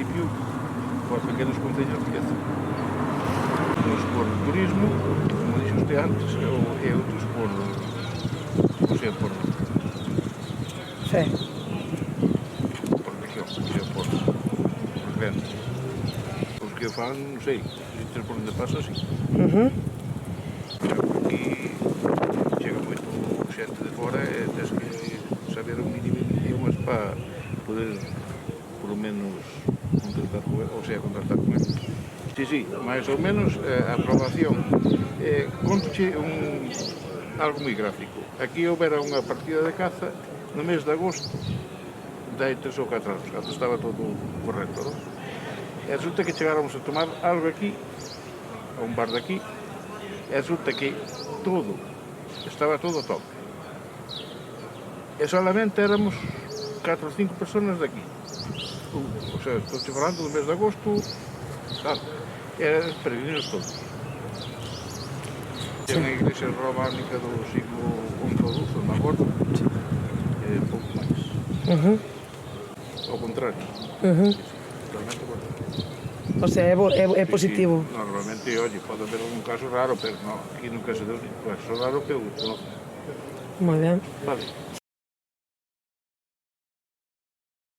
municipio, por pequenos concellos de riqueza. Uns por turismo, como dixo usted antes, e outros por Sí. por región, por renda. Os que o fan, non sei, se por onde paso, sí. Aquí chega moito xente de fora e tens que saber o mínimo idiomas para poder, polo menos, contactar con eles, ou sea, contactar con eles. Sí, máis ou menos a aprobación. Contoche algo moi gráfico. Aquí houbera unha partida de caza no mes de agosto de 3 ou 4 anos, cando estaba todo correcto, non? E resulta que chegáramos a tomar algo aquí, a un bar de aquí, e resulta que estaba todo a tope. E solamente éramos 4 ou 5 personas de aquí. O sea, estou falando do mes de agosto, claro, eran peregrinos todos. Ten a igrexa románica do siglo XI ou XII, non me acordo, e pouco máis. Ao contrario. Realmente, bueno. O sea, é positivo. Sí, normalmente, oye, pode haber un caso raro, pero no, aquí nunca se deu un caso raro, pero no. Moi ben. Vale.